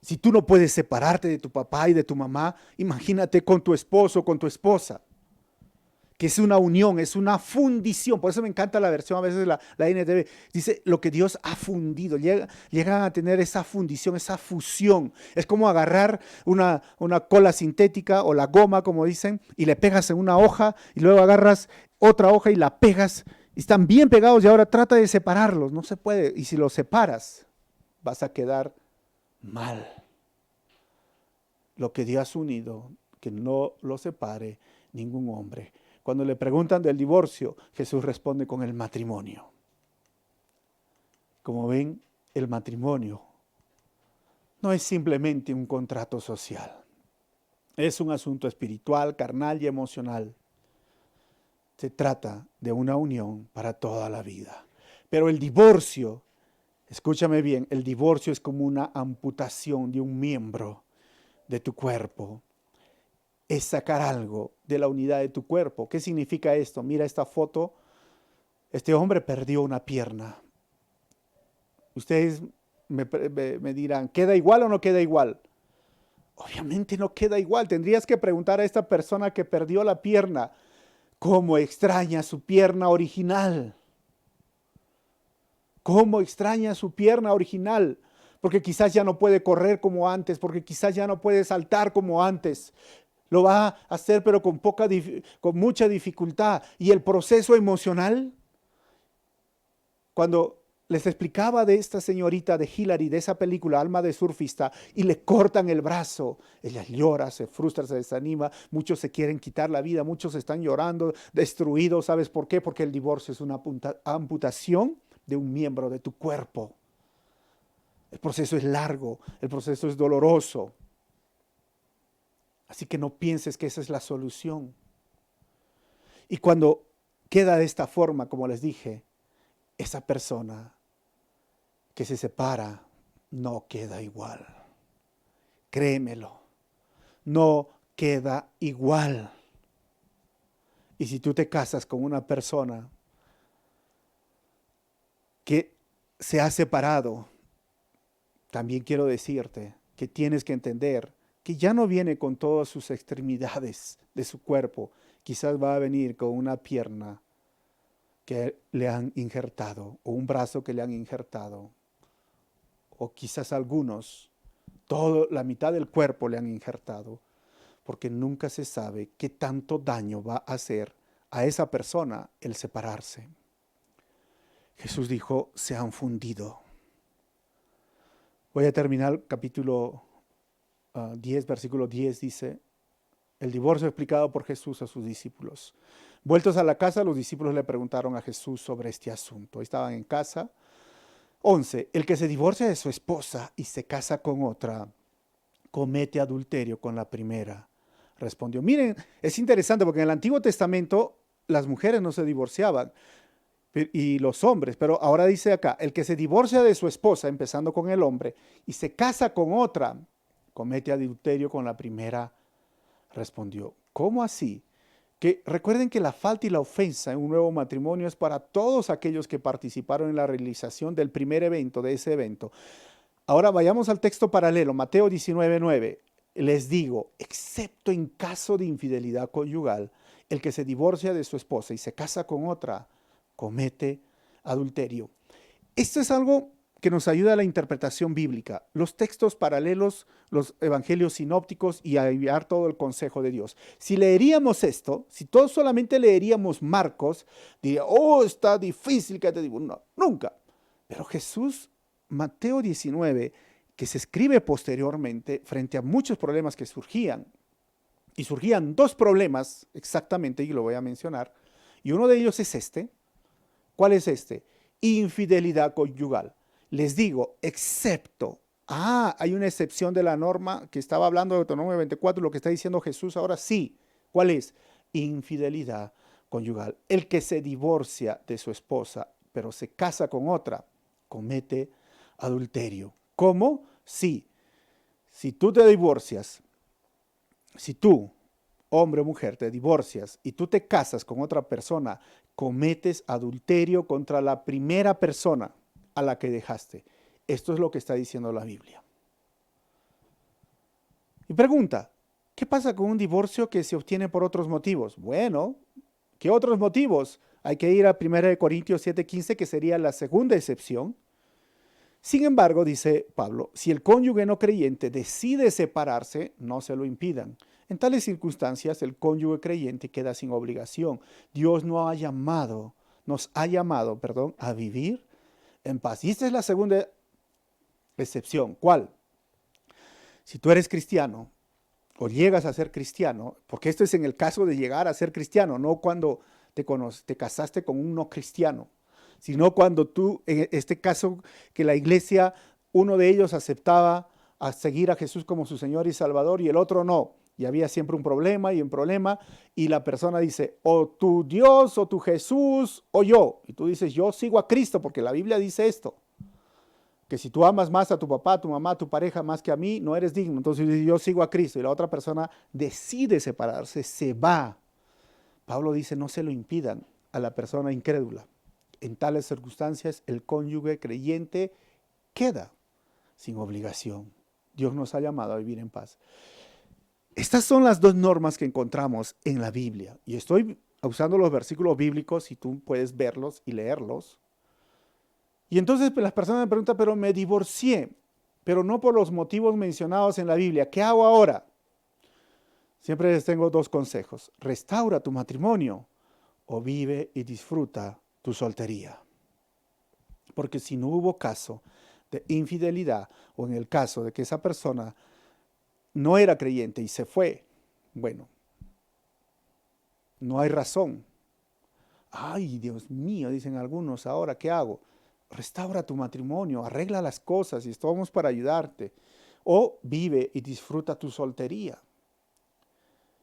Si tú no puedes separarte de tu papá y de tu mamá, imagínate con tu esposo, con tu esposa, que es una unión, es una fundición. Por eso me encanta la versión a veces la NTV. Dice lo que Dios ha fundido. Llegan a tener esa fundición, esa fusión. Es como agarrar una cola sintética o la goma, como dicen, y le pegas en una hoja y luego agarras otra hoja y la pegas. Y están bien pegados y ahora trata de separarlos. No se puede. Y si los separas, vas a quedar mal. Lo que Dios ha unido, que no lo separe ningún hombre. Cuando le preguntan del divorcio, Jesús responde con el matrimonio. Como ven, el matrimonio no es simplemente un contrato social. Es un asunto espiritual, carnal y emocional. Se trata de una unión para toda la vida. Pero el divorcio, escúchame bien, el divorcio es como una amputación de un miembro de tu cuerpo. Es sacar algo de la unidad de tu cuerpo. ¿Qué significa esto? Mira esta foto. Este hombre perdió una pierna. Ustedes me dirán, ¿queda igual o no queda igual? Obviamente no queda igual. Tendrías que preguntar a esta persona que perdió la pierna, ¿cómo extraña su pierna original? ¿Cómo extraña su pierna original? Porque quizás ya no puede correr como antes, porque quizás ya no puede saltar como antes. Lo va a hacer pero con mucha dificultad. Y el proceso emocional, cuando les explicaba de esta señorita de Hillary, de esa película Alma de surfista, y le cortan el brazo, ella llora, se frustra, se desanima, muchos se quieren quitar la vida, muchos están llorando, destruidos. ¿Sabes por qué? Porque el divorcio es una amputación de un miembro de tu cuerpo. El proceso es largo, el proceso es doloroso. Así que no pienses que esa es la solución. Y cuando queda de esta forma, como les dije, esa persona que se separa no queda igual. Créemelo, no queda igual. Y si tú te casas con una persona que se ha separado, también quiero decirte que tienes que entender que ya no viene con todas sus extremidades de su cuerpo. Quizás va a venir con una pierna que le han injertado o un brazo que le han injertado. O quizás algunos, la mitad del cuerpo le han injertado, porque nunca se sabe qué tanto daño va a hacer a esa persona el separarse. Jesús dijo, se han fundido. Voy a terminar capítulo 10, versículo 10 dice, el divorcio explicado por Jesús a sus discípulos. Vueltos a la casa, los discípulos le preguntaron a Jesús sobre este asunto. Estaban en casa. 11. El que se divorcia de su esposa y se casa con otra, comete adulterio con la primera. Respondió. Miren, es interesante porque en el Antiguo Testamento las mujeres no se divorciaban. y los hombres, pero ahora dice acá, el que se divorcia de su esposa, empezando con el hombre, y se casa con otra, comete adulterio con la primera, respondió. ¿Cómo así? Que recuerden que la falta y la ofensa en un nuevo matrimonio es para todos aquellos que participaron en la realización del primer evento, de ese evento. Ahora vayamos al texto paralelo, Mateo 19:9. Les digo, excepto en caso de infidelidad conyugal, el que se divorcia de su esposa y se casa con otra, comete adulterio. Esto es algo que nos ayuda a la interpretación bíblica, los textos paralelos, los evangelios sinópticos y a enviar todo el consejo de Dios. Si leeríamos esto, si todos solamente leeríamos Marcos, diría, oh, está difícil que te digo. No, nunca. Pero Jesús, Mateo 19, que se escribe posteriormente frente a muchos problemas que surgían, y surgían dos problemas exactamente, y lo voy a mencionar, y uno de ellos es este. ¿Cuál es este? Infidelidad conyugal. Les digo, excepto, hay una excepción de la norma que estaba hablando de Deuteronomio 24, lo que está diciendo Jesús ahora sí. ¿Cuál es? Infidelidad conyugal. El que se divorcia de su esposa, pero se casa con otra, comete adulterio. ¿Cómo? Sí. Si tú te divorcias, si tú, hombre o mujer, te divorcias y tú te casas con otra persona, cometes adulterio contra la primera persona a la que dejaste. Esto es lo que está diciendo la Biblia. Y pregunta, ¿qué pasa con un divorcio que se obtiene por otros motivos? Bueno, ¿qué otros motivos? Hay que ir a 1 Corintios 7:15, que sería la segunda excepción. Sin embargo, dice Pablo, si el cónyuge no creyente decide separarse, no se lo impidan. En tales circunstancias, el cónyuge creyente queda sin obligación. Dios nos ha llamado, a vivir en paz. Y esta es la segunda excepción. ¿Cuál? Si tú eres cristiano o llegas a ser cristiano, porque esto es en el caso de llegar a ser cristiano, no cuando te casaste con un no cristiano, sino cuando tú, en este caso, que la iglesia, uno de ellos aceptaba a seguir a Jesús como su Señor y Salvador y el otro no. Y había siempre un problema y un problema, y la persona dice, o tu Dios, o tu Jesús, o yo. Y tú dices, yo sigo a Cristo, porque la Biblia dice esto, que si tú amas más a tu papá, a tu mamá, a tu pareja más que a mí, no eres digno. Entonces yo sigo a Cristo, y la otra persona decide separarse, se va. Pablo dice, no se lo impidan a la persona incrédula. En tales circunstancias, el cónyuge creyente queda sin obligación. Dios nos ha llamado a vivir en paz. Estas son las dos normas que encontramos en la Biblia. Y estoy usando los versículos bíblicos y tú puedes verlos y leerlos. Y entonces pues, las personas me preguntan, pero me divorcié, pero no por los motivos mencionados en la Biblia. ¿Qué hago ahora? Siempre les tengo dos consejos. Restaura tu matrimonio o vive y disfruta tu soltería. Porque si no hubo caso de infidelidad o en el caso de que esa persona no era creyente y se fue, bueno, no hay razón. Ay, Dios mío, dicen algunos, ahora, ¿qué hago? Restaura tu matrimonio, arregla las cosas y estamos para ayudarte. O vive y disfruta tu soltería.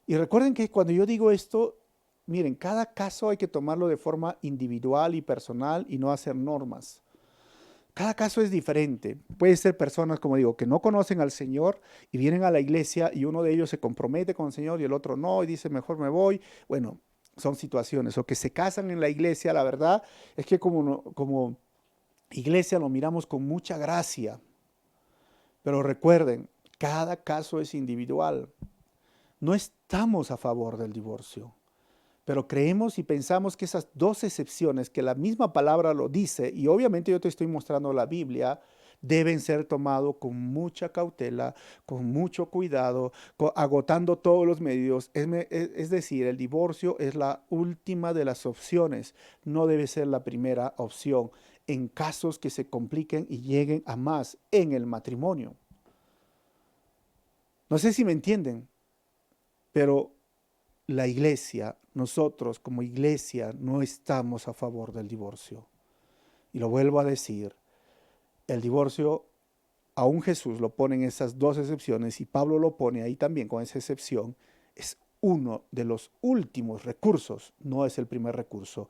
Y recuerden que cuando yo digo esto, miren, cada caso hay que tomarlo de forma individual y personal y no hacer normas. Cada caso es diferente. Puede ser personas, como digo, que no conocen al Señor y vienen a la iglesia y uno de ellos se compromete con el Señor y el otro no y dice, mejor me voy. Bueno, son situaciones. O que se casan en la iglesia, la verdad es que como iglesia lo miramos con mucha gracia. Pero recuerden, cada caso es individual. No estamos a favor del divorcio. Pero creemos y pensamos que esas dos excepciones, que la misma palabra lo dice, y obviamente yo te estoy mostrando la Biblia, deben ser tomados con mucha cautela, con mucho cuidado, agotando todos los medios. Es decir, el divorcio es la última de las opciones, no debe ser la primera opción en casos que se compliquen y lleguen a más en el matrimonio. No sé si me entienden, pero la iglesia, nosotros como iglesia no estamos a favor del divorcio. Y lo vuelvo a decir, el divorcio, aún Jesús lo pone en esas dos excepciones y Pablo lo pone ahí también con esa excepción, es uno de los últimos recursos, no es el primer recurso.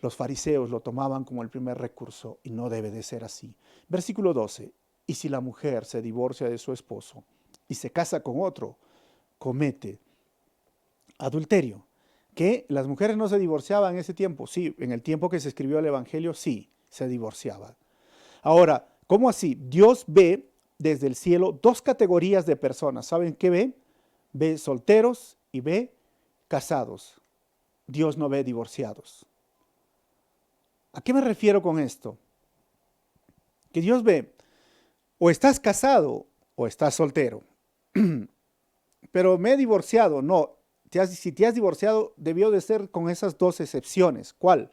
Los fariseos lo tomaban como el primer recurso y no debe de ser así. Versículo 12. Y si la mujer se divorcia de su esposo y se casa con otro, comete adulterio. ¿Que las mujeres no se divorciaban en ese tiempo? Sí, en el tiempo que se escribió el Evangelio, sí, se divorciaban. Ahora, ¿cómo así? Dios ve desde el cielo dos categorías de personas. ¿Saben qué ve? Ve solteros y ve casados. Dios no ve divorciados. ¿A qué me refiero con esto? Que Dios ve, o estás casado o estás soltero. Pero me he divorciado. No, si te has divorciado, debió de ser con esas dos excepciones. ¿Cuál?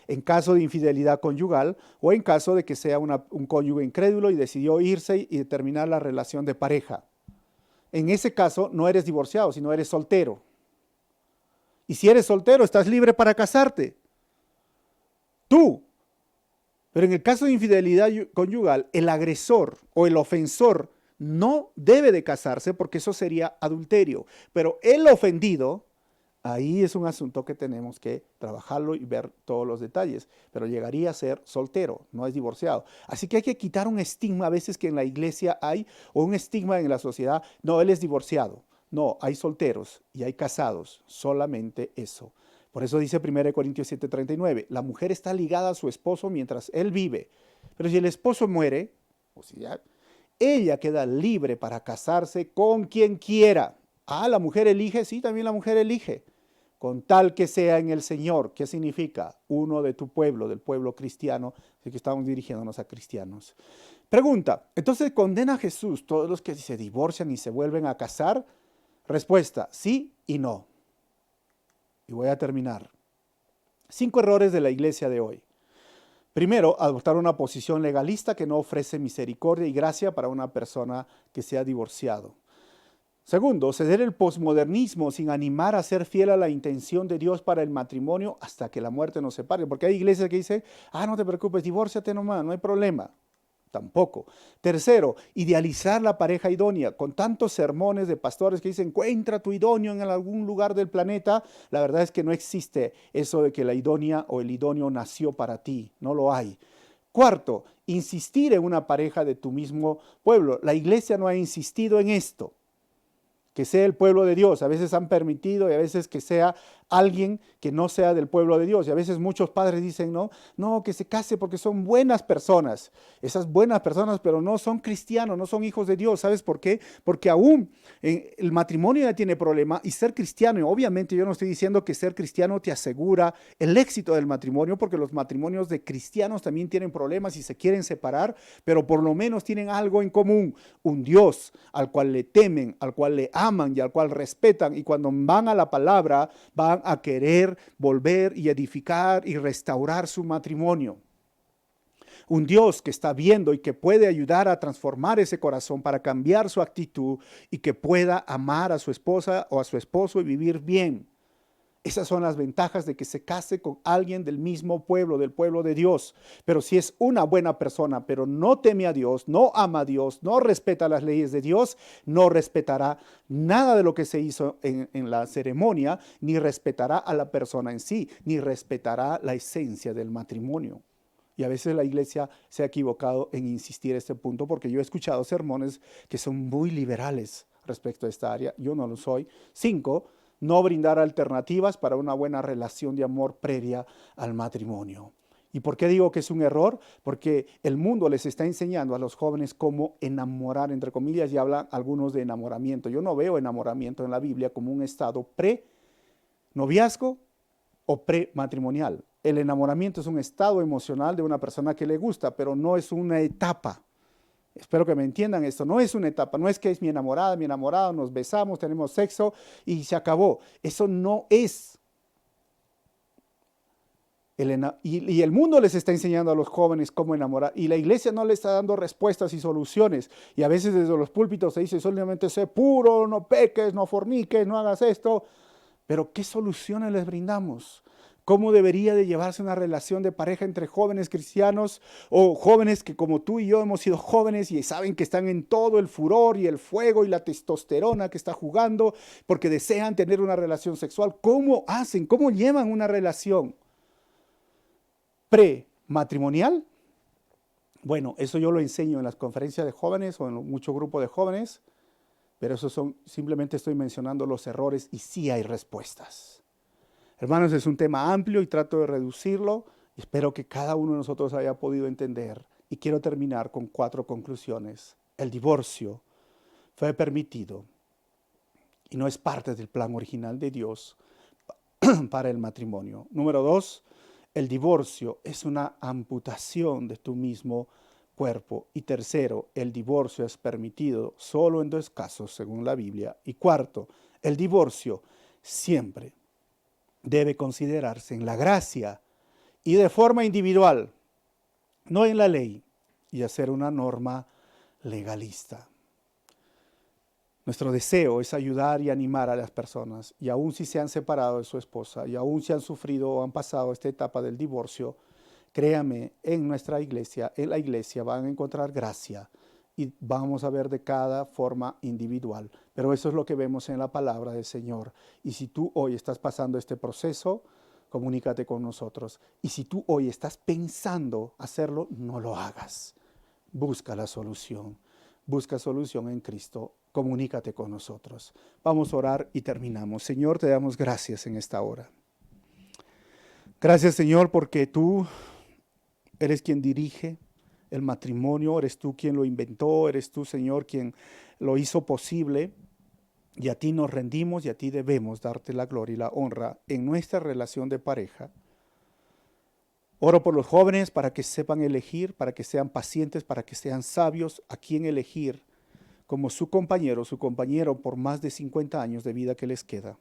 En caso de infidelidad conyugal o en caso de que sea un cónyuge incrédulo y decidió irse y terminar la relación de pareja. En ese caso no eres divorciado, sino eres soltero. Y si eres soltero, estás libre para casarte. Tú. Pero en el caso de infidelidad conyugal, el agresor o el ofensor no debe de casarse porque eso sería adulterio. Pero el ofendido, ahí es un asunto que tenemos que trabajarlo y ver todos los detalles. Pero llegaría a ser soltero, no es divorciado. Así que hay que quitar un estigma a veces que en la iglesia hay, o un estigma en la sociedad. No, él es divorciado. No, hay solteros y hay casados. Solamente eso. Por eso dice 1 Corintios 7:39, la mujer está ligada a su esposo mientras él vive. Pero si el esposo muere, o si ya, ella queda libre para casarse con quien quiera. Ah, la mujer elige, sí, también la mujer elige. Con tal que sea en el Señor. ¿Qué significa? Uno de tu pueblo, del pueblo cristiano. Así que estamos dirigiéndonos a cristianos. Pregunta, ¿entonces condena a Jesús todos los que se divorcian y se vuelven a casar? Respuesta, sí y no. Y voy a terminar. 5 errores de la iglesia de hoy. Primero, adoptar una posición legalista que no ofrece misericordia y gracia para una persona que se ha divorciado. Segundo, ceder el posmodernismo sin animar a ser fiel a la intención de Dios para el matrimonio hasta que la muerte nos separe. Porque hay iglesias que dicen, no te preocupes, divórciate nomás, no hay problema. Tampoco. Tercero, idealizar la pareja idónea. Con tantos sermones de pastores que dicen, encuentra tu idóneo en algún lugar del planeta, la verdad es que no existe eso de que la idónea o el idóneo nació para ti. No lo hay. Cuarto, insistir en una pareja de tu mismo pueblo. La iglesia no ha insistido en esto. Que sea el pueblo de Dios. A veces han permitido y a veces que sea alguien que no sea del pueblo de Dios. Y a veces muchos padres dicen, no, que se case porque son buenas personas. Esas buenas personas, pero no son cristianos, no son hijos de Dios. ¿Sabes por qué? Porque aún el matrimonio ya tiene problema y ser cristiano, y obviamente yo no estoy diciendo que ser cristiano te asegura el éxito del matrimonio, porque los matrimonios de cristianos también tienen problemas y se quieren separar, pero por lo menos tienen algo en común, un Dios al cual le temen, al cual le aman y al cual respetan, y cuando van a la palabra van a querer volver y edificar y restaurar su matrimonio. Un Dios que está viendo y que puede ayudar a transformar ese corazón para cambiar su actitud y que pueda amar a su esposa o a su esposo y vivir bien. Esas son las ventajas de que se case con alguien del mismo pueblo, del pueblo de Dios. Pero si es una buena persona, pero no teme a Dios, no ama a Dios, no respeta las leyes de Dios, no respetará nada de lo que se hizo en la ceremonia, ni respetará a la persona en sí, ni respetará la esencia del matrimonio. Y a veces la iglesia se ha equivocado en insistir en este punto, porque yo he escuchado sermones que son muy liberales respecto a esta área. Yo no lo soy. 5, no brindar alternativas para una buena relación de amor previa al matrimonio. ¿Y por qué digo que es un error? Porque el mundo les está enseñando a los jóvenes cómo enamorar, entre comillas, y hablan algunos de enamoramiento. Yo no veo enamoramiento en la Biblia como un estado pre-noviazgo o prematrimonial. El enamoramiento es un estado emocional de una persona que le gusta, pero no es una etapa. Espero que me entiendan esto. No es una etapa, no es que es mi enamorada, mi enamorado, nos besamos, tenemos sexo y se acabó. Eso no es. Y el mundo les está enseñando a los jóvenes cómo enamorar. Y la iglesia no les está dando respuestas y soluciones. Y a veces desde los púlpitos se dice solamente sé puro, no peques, no forniques, no hagas esto. Pero ¿qué soluciones les brindamos? ¿Cómo debería de llevarse una relación de pareja entre jóvenes cristianos o jóvenes que como tú y yo hemos sido jóvenes y saben que están en todo el furor y el fuego y la testosterona que está jugando porque desean tener una relación sexual? ¿Cómo hacen? ¿Cómo llevan una relación? prematrimonial. Bueno, eso yo lo enseño en las conferencias de jóvenes o en mucho grupo de jóvenes, pero simplemente estoy mencionando los errores y sí hay respuestas. Hermanos, es un tema amplio y trato de reducirlo. Espero que cada uno de nosotros haya podido entender. Y quiero terminar con 4 conclusiones. El divorcio fue permitido y no es parte del plan original de Dios para el matrimonio. Número 2, el divorcio es una amputación de tu mismo cuerpo. Y tercero, el divorcio es permitido solo en 2 casos, según la Biblia. Y cuarto, el divorcio siempre debe considerarse en la gracia y de forma individual, no en la ley, y hacer una norma legalista. Nuestro deseo es ayudar y animar a las personas, y aun si se han separado de su esposa, y aun si han sufrido o han pasado esta etapa del divorcio, créame, en nuestra iglesia, en la iglesia van a encontrar gracia y vamos a ver de cada forma individual. Pero eso es lo que vemos en la palabra del Señor. Y si tú hoy estás pasando este proceso, comunícate con nosotros. Y si tú hoy estás pensando hacerlo, no lo hagas. Busca la solución. Busca solución en Cristo. Comunícate con nosotros. Vamos a orar y terminamos. Señor, te damos gracias en esta hora. Gracias, Señor, porque tú eres quien dirige el matrimonio, eres tú quien lo inventó, eres tú, Señor, quien lo hizo posible. Y a ti nos rendimos y a ti debemos darte la gloria y la honra en nuestra relación de pareja. Oro por los jóvenes para que sepan elegir, para que sean pacientes, para que sean sabios a quién elegir como su compañero por más de 50 años de vida que les queda.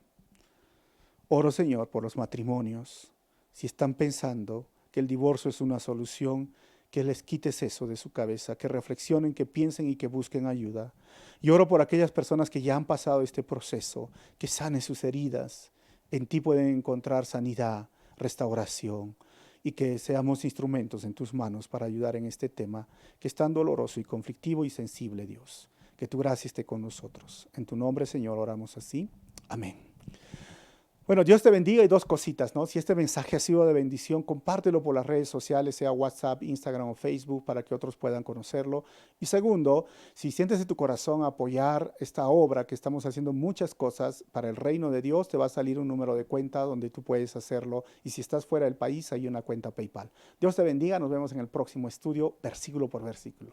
Oro, Señor, por los matrimonios. Si están pensando que el divorcio es una solución, que les quites eso de su cabeza, que reflexionen, que piensen y que busquen ayuda. Y oro por aquellas personas que ya han pasado este proceso, que sanen sus heridas. En ti pueden encontrar sanidad, restauración, y que seamos instrumentos en tus manos para ayudar en este tema que es tan doloroso y conflictivo y sensible, Dios. Que tu gracia esté con nosotros. En tu nombre, Señor, oramos así. Amén. Bueno, Dios te bendiga y 2 cositas, ¿no? Si este mensaje ha sido de bendición, compártelo por las redes sociales, sea WhatsApp, Instagram o Facebook, para que otros puedan conocerlo. Y segundo, si sientes en tu corazón apoyar esta obra, que estamos haciendo muchas cosas para el reino de Dios, te va a salir un número de cuenta donde tú puedes hacerlo. Y si estás fuera del país, hay una cuenta PayPal. Dios te bendiga, nos vemos en el próximo estudio, versículo por versículo.